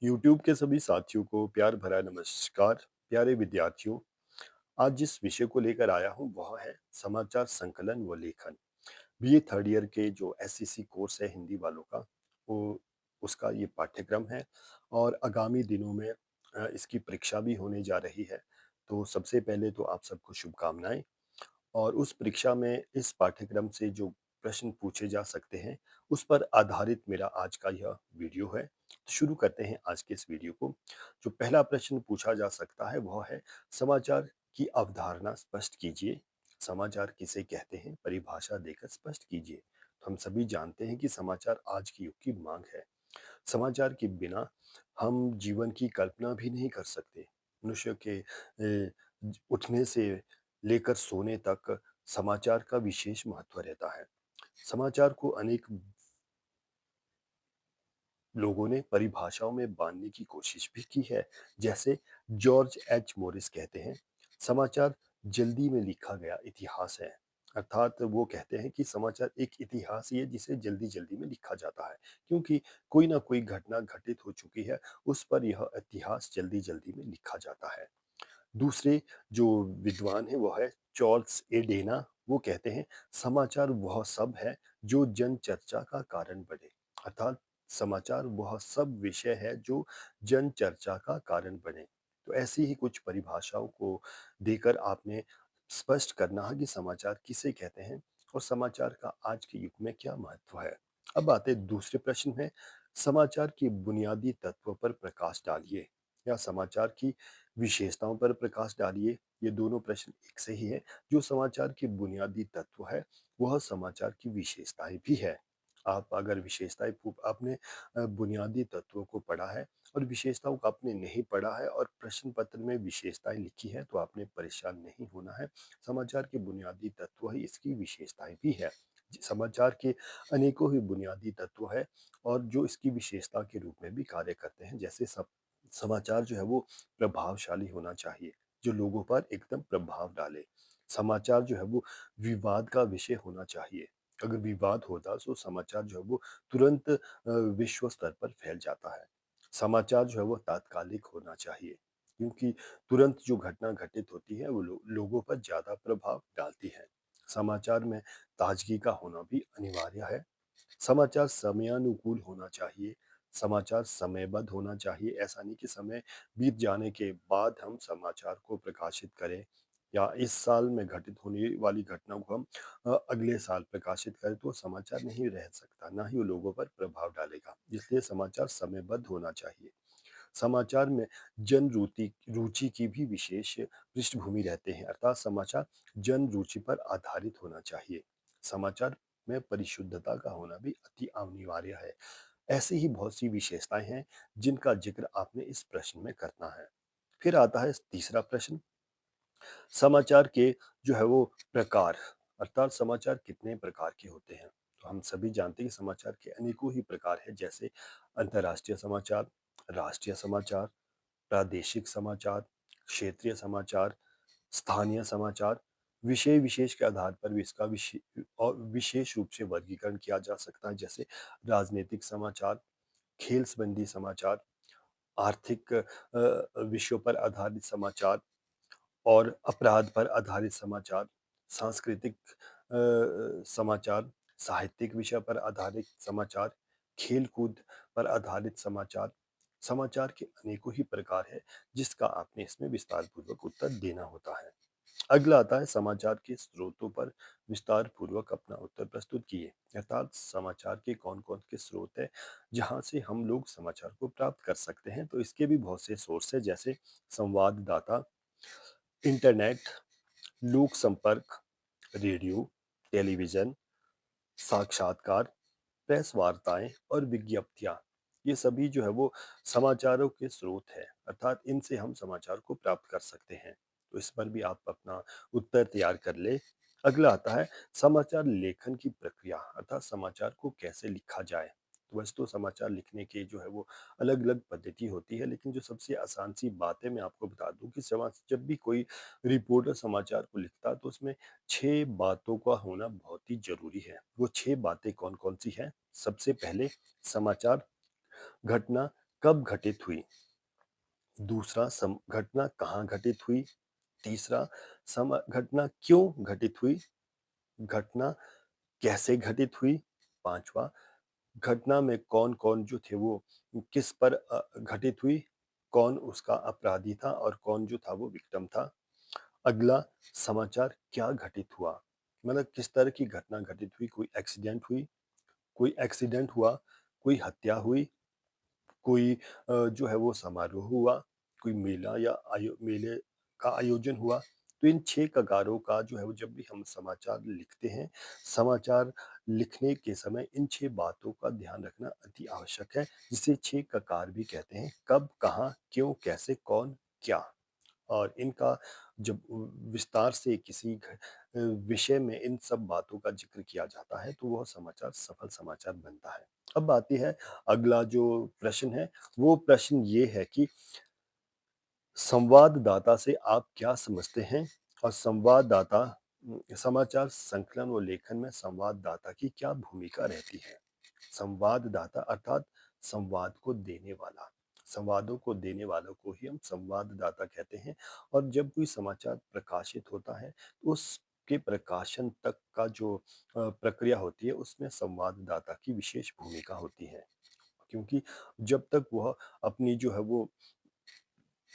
YouTube के सभी साथियों को प्यार भरा नमस्कार। प्यारे विद्यार्थियों, आज जिस विषय को लेकर आया हूँ वह है समाचार संकलन व लेखन। बीए थर्ड ईयर के जो एससीसी कोर्स है हिंदी वालों का, वो उसका ये पाठ्यक्रम है और आगामी दिनों में इसकी परीक्षा भी होने जा रही है। तो सबसे पहले तो आप सबको शुभकामनाएं। और उस परीक्षा में इस पाठ्यक्रम से जो प्रश्न पूछे जा सकते हैं, उस पर आधारित मेरा आज का यह वीडियो है। तो शुरू करते हैं आज के इस वीडियो को। जो पहला प्रश्न पूछा जा सकता है वह है, समाचार की अवधारणा स्पष्ट कीजिए। समाचार किसे कहते हैं, परिभाषा देकर स्पष्ट कीजिए। तो हम सभी जानते हैं कि समाचार आज की युग की मांग है। समाचार के बिना हम जीवन की कल्पना भी नहीं कर सकते। मनुष्य के उठने से लेकर सोने तक समाचार का विशेष महत्व रहता है। समाचार को अनेक लोगों ने परिभाषाओं में बांधने की कोशिश भी की है। जैसे जॉर्ज एच मोरिस कहते हैं, समाचार जल्दी में लिखा गया इतिहास है। अर्थात वो कहते हैं कि समाचार एक इतिहास ही है जिसे जल्दी जल्दी में लिखा जाता है, क्योंकि कोई ना कोई घटना घटित हो चुकी है, उस पर यह इतिहास जल्दी जल्दी में लिखा जाता है। दूसरे जो विद्वान हैं वो है चार्ल्स ए डेना। वो कहते हैं, समाचार वह सब है जो जन चर्चा का कारण बने। अर्थात समाचार वह सब विषय है जो जन चर्चा का कारण बने। तो ऐसी ही कुछ परिभाषाओं को देकर आपने स्पष्ट करना है कि समाचार किसे कहते हैं और समाचार का आज के युग में क्या महत्व है। अब आते दूसरे प्रश्न में, समाचार के बुनियादी तत्व पर प्रकाश डालिए या समाचार की विशेषताओं पर प्रकाश डालिए। ये दोनों प्रश्न एक से ही है। जो समाचार के बुनियादी तत्व है, वह समाचार की विशेषताएं भी है। आप अगर विशेषताएं आपने बुनियादी तत्वों को पढ़ा है और विशेषताओं को आपने नहीं पढ़ा है और प्रश्न पत्र में विशेषताएं लिखी है, तो आपने परेशान नहीं होना है। समाचार के बुनियादी तत्व ही इसकी विशेषताएं भी है। समाचार के अनेकों ही बुनियादी तत्व है और जो इसकी विशेषता के रूप में भी कार्य करते हैं। जैसे सब समाचार जो है वो प्रभावशाली होना चाहिए, जो लोगों पर एकदम प्रभाव डाले। समाचार जो है वो विवाद का विषय होना चाहिए। अगर विवाद होता तो समाचार जो है वो तुरंत विश्व स्तर पर फैल जाता है। समाचार जो है वो तात्कालिक होना चाहिए, क्योंकि तुरंत जो घटना घटित होती है वो लोगों पर ज़्यादा प्रभाव डालती है। समाचार में ताजगी का होना भी अनिवार्य है। समाचार समयानुकूल होना चाहिए। समाचार समयबद्ध होना चाहिए। ऐसा नहीं कि समय बीत जाने के बाद हम समाचार को प्रकाशित करें या इस साल में घटित होने वाली घटनाओं को हम अगले साल प्रकाशित करें, तो समाचार नहीं रह सकता, ना ही वो लोगों पर प्रभाव डालेगा। इसलिए समाचार समयबद्ध होना चाहिए। समाचार में जन रुचि रुचि की भी विशेष पृष्ठभूमि रहते हैं। अर्थात समाचार जन रुचि पर आधारित होना चाहिए। समाचार में परिशुद्धता का होना भी अति अनिवार्य है। ऐसी ही बहुत सी विशेषताएं हैं जिनका जिक्र आपने इस प्रश्न में करना है। फिर आता है तीसरा प्रश्न, समाचार के जो है वो प्रकार, अर्थात समाचार कितने प्रकार के होते हैं। तो हम सभी जानते हैं कि समाचार के अनेकों ही प्रकार हैं। जैसे अंतर्राष्ट्रीय समाचार, राष्ट्रीय समाचार, प्रादेशिक समाचार, क्षेत्रीय समाचार, स्थानीय समाचार। विषय विशेष के आधार पर भी इसका विशेष रूप से वर्गीकरण किया जा सकता है। जैसे राजनीतिक समाचार, खेल संबंधी समाचार, आर्थिक विषयों पर आधारित समाचार और अपराध पर आधारित समाचार, सांस्कृतिक समाचार, साहित्यिक विषय पर आधारित समाचार, खेल-कूद पर आधारित समाचार। समाचार के अनेकों ही प्रकार हैं, जिसका आपने इसमें विस्तार पूर्वक उत्तर देना होता है। अगला आता है, समाचार के स्रोतों पर विस्तार पूर्वक अपना उत्तर प्रस्तुत किए। अर्थात समाचार के कौन-कौन के स्रोत हैं, जहाँ से हम लोग समाचार को प्राप्त कर सकते हैं। तो इसके भी बहुत से सोर्स हैं, जैसे संवाददाता, इंटरनेट, लोक संपर्क, रेडियो, टेलीविजन, साक्षात्कार, प्रेस वार्ताएं और विज्ञप्तियां। ये सभी जो है वो समाचारों के स्रोत हैं। अर्थात इनसे हम समाचार को प्राप्त कर सकते हैं। तो इस पर भी आप अपना उत्तर तैयार कर ले। अगला आता है, समाचार लेखन की प्रक्रिया, अर्थात समाचार को कैसे लिखा जाए। तो वैसे तो समाचार लिखने के जो है वो अलग अलग पद्धति होती है, लेकिन जो सबसे आसान सी बातें मैं आपको बता दूं कि जब भी कोई रिपोर्टर समाचार को लिखता है, तो उसमें 6 बातों का होना बहुत ही ज़रूरी है। वो 6 बातें कौन-कौन सी हैं? सबसे पहले, समाचार घटना कब घटित हुई? दूसरा, घटना कहाँ घटित हुई? तीसरा, घटना क्यों घटित हुई? घटना कैसे घटित हुई? पांचवा, घटना में कौन-कौन जो थे वो किस पर घटित हुई? कौन उसका अपराधी था और कौन जो था वो विक्टिम था? अगला, समाचार क्या घटित हुआ? मतलब किस तरह की घटना घटित हुई? कोई एक्सीडेंट हुआ, कोई हत्या हुई, कोई जो है वो समारोह हुआ, कोई मेला या मेले का आयोजन हुआ। तो इन 6 कगारों का जो है वो जब भी हम समाचार लिखते हैं, समाचार लिखने के समय इन 6 बातों का ध्यान रखना अति आवश्यक है, जिसे 6 ककार भी कहते हैं। कब, कहाँ, क्यों, कैसे, कौन, क्या। और इनका जब विस्तार से किसी विषय में इन सब बातों का ज़िक्र किया जाता है, तो वह समाचार सफल समाचार बनता है। अब आती है अगला जो प्रश्न है, वो प्रश्न ये है कि संवाददाता से आप क्या समझते हैं? और समाचार संकलन व लेखन में संवाददाता की क्या भूमिका रहती है? संवाददाता अर्थात संवाद को देने वाला। संवादों को देने वालों को ही हम संवाददाता कहते हैं। और जब कोई समाचार प्रकाशित होता है, तो उसके प्रकाशन तक का जो प्रक्रिया होती है, उसमें संवाददाता की विशेष भूमिका होती है। क्योंकि जब तक वह अपनी जो है वो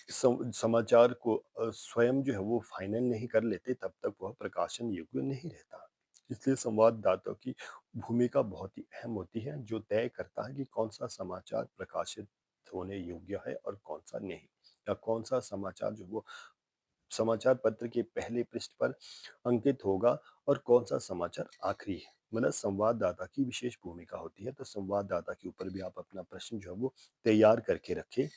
समाचार को स्वयं जो है वो फाइनल नहीं कर लेते, तब तक वह प्रकाशन योग्य नहीं रहता। इसलिए संवाददाता की भूमिका बहुत ही अहम होती है, जो तय करता है कि कौन सा समाचार प्रकाशित होने योग्य है और कौन सा नहीं, या कौन सा समाचार जो वो समाचार पत्र के पहले पृष्ठ पर अंकित होगा और कौन सा समाचार आखिरी है। मतलब संवाददाता की विशेष भूमिका होती है। तो संवाददाता के ऊपर भी आप अपना प्रश्न जो है वो तैयार करके रखें।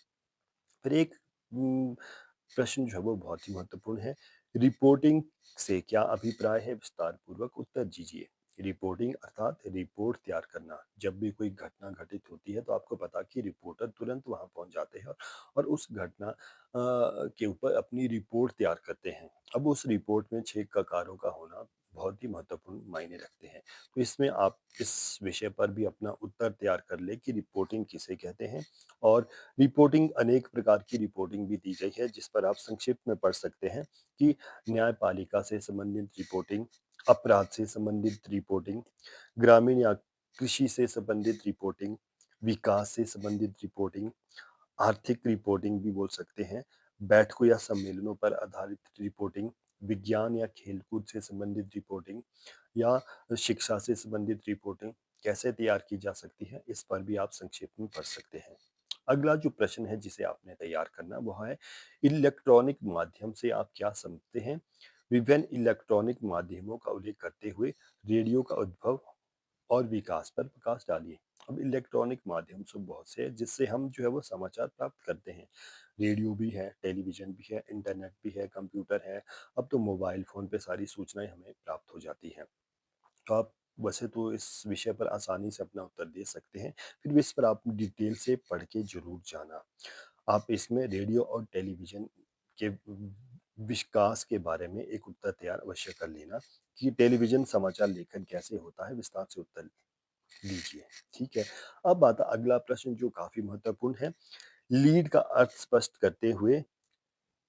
फिर एक प्रश्न जो है वो बहुत ही महत्वपूर्ण है। रिपोर्टिंग से क्या अभिप्राय है? विस्तार पूर्वक उत्तर दीजिए। रिपोर्टिंग अर्थात रिपोर्ट तैयार करना। जब भी कोई घटना घटित होती है, तो आपको पता कि रिपोर्टर तुरंत वहां पहुंच जाते हैं और उस घटना के ऊपर अपनी रिपोर्ट तैयार करते हैं। अब उस रिपोर्ट में 6 ककारों का होना बहुत ही महत्वपूर्ण मायने रखते हैं। तो इसमें आप इस विषय पर भी अपना उत्तर तैयार कर ले कि रिपोर्टिंग किसे कहते हैं। और रिपोर्टिंग, अनेक प्रकार की रिपोर्टिंग भी दी गई है, जिस पर आप संक्षिप्त में पढ़ सकते हैं कि न्यायपालिका से संबंधित रिपोर्टिंग, अपराध से संबंधित रिपोर्टिंग, ग्रामीण या कृषि से संबंधित रिपोर्टिंग, विकास से संबंधित रिपोर्टिंग, आर्थिक रिपोर्टिंग भी बोल सकते हैं, बैठकों या सम्मेलनों पर आधारित रिपोर्टिंग, विज्ञान या खेलकूद से संबंधित रिपोर्टिंग, या शिक्षा से संबंधित रिपोर्टिंग कैसे तैयार की जा सकती है, इस पर भी आप संक्षेप में पढ़ सकते हैं। अगला जो प्रश्न है जिसे आपने तैयार करना, वह है इलेक्ट्रॉनिक माध्यम से आप क्या समझते हैं? विभिन्न इलेक्ट्रॉनिक माध्यमों का उल्लेख करते हुए रेडियो का उद्भव और विकास पर प्रकाश डालिए। अब इलेक्ट्रॉनिक माध्यम से बहुत से हैं, जिससे हम जो है वो समाचार प्राप्त करते हैं। रेडियो भी है, टेलीविजन भी है, इंटरनेट भी है, कंप्यूटर है। अब तो मोबाइल फ़ोन पे सारी सूचनाएँ हमें प्राप्त हो जाती हैं। तो आप वैसे तो इस विषय पर आसानी से अपना उत्तर दे सकते हैं, फिर भी इस पर आप डिटेल से पढ़ के ज़रूर जाना। आप इसमें रेडियो और टेलीविज़न के विकास के बारे में एक उत्तर तैयार अवश्य कर लेना कि टेलीविज़न समाचार लेखन कैसे होता है, विस्तार से उत्तर लीजिए। ठीक है। अब आता अगला प्रश्न जो काफ़ी महत्वपूर्ण है। लीड का अर्थ स्पष्ट करते हुए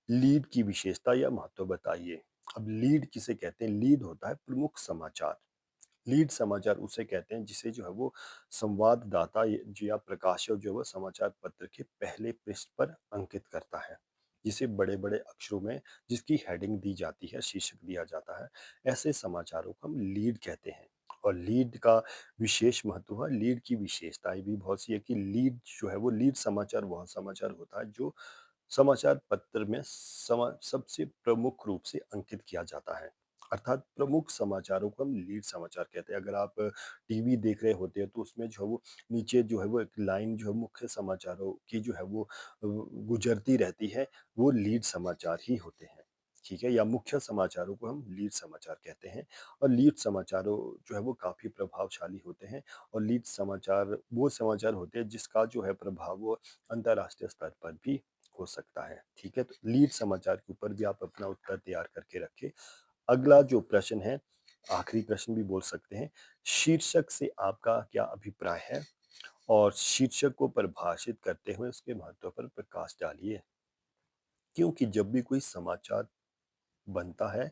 लीड की विशेषता या महत्व बताइए। अब लीड किसे कहते हैं? लीड होता है प्रमुख समाचार। लीड समाचार उसे कहते हैं जिसे जो है वो संवाददाता या प्रकाशक जो है वो समाचार पत्र के पहले पृष्ठ पर अंकित करता है, जिसे बड़े बड़े अक्षरों में जिसकी हेडिंग दी जाती है, शीर्षक दिया जाता है। ऐसे समाचारों को हम लीड कहते हैं। और लीड का विशेष महत्व है। लीड की विशेषताएं भी बहुत सी है कि लीड जो है वो लीड समाचार वह समाचार होता है जो समाचार पत्र में सबसे प्रमुख रूप से अंकित किया जाता है। अर्थात प्रमुख समाचारों को हम लीड समाचार कहते हैं। अगर आप टीवी देख रहे होते हैं, तो उसमें जो है वो नीचे जो है वो एक लाइन जो है मुख्य समाचारों की जो है वो गुजरती रहती है, वो लीड समाचार ही होते हैं। ठीक है, या मुख्य समाचारों को हम लीड समाचार कहते हैं। और लीड समाचारों जो है वो काफ़ी प्रभावशाली होते हैं। और लीड समाचार वो समाचार होते हैं जिसका जो है प्रभाव वो अंतर्राष्ट्रीय स्तर पर भी हो सकता है। ठीक है, तो लीड समाचार के ऊपर भी आप अपना उत्तर तैयार करके रखें। अगला जो प्रश्न है, आखिरी प्रश्न भी बोल सकते हैं, शीर्षक से आपका क्या अभिप्राय है? और शीर्षक को परिभाषित करते हुए उसके महत्व पर प्रकाश डालिए। क्योंकि जब भी कोई समाचार बनता है,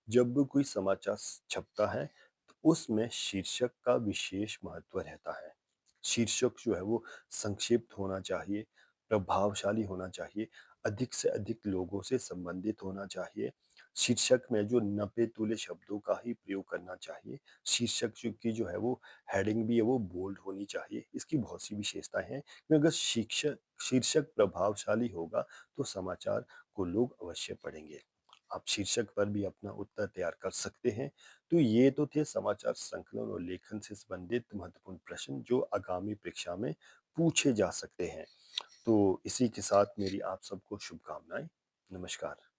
जब भी कोई समाचार छपता है, तो उसमें शीर्षक का विशेष महत्व रहता है। शीर्षक जो है वो संक्षिप्त होना चाहिए, प्रभावशाली होना चाहिए, अधिक से अधिक लोगों से संबंधित होना चाहिए। शीर्षक में जो नपे-तुले शब्दों का ही प्रयोग करना चाहिए। शीर्षक की जो है वो हेडिंग भी है वो बोल्ड होनी चाहिए। इसकी बहुत सी विशेषताएँ हैं, कि अगर शीर्षक प्रभावशाली होगा, तो समाचार को लोग अवश्य पढ़ेंगे। आप शीर्षक पर भी अपना उत्तर तैयार कर सकते हैं। तो ये तो थे समाचार संकलन और लेखन से संबंधित महत्वपूर्ण प्रश्न जो आगामी परीक्षा में पूछे जा सकते हैं। तो इसी के साथ मेरी आप सबको शुभकामनाएँ। नमस्कार।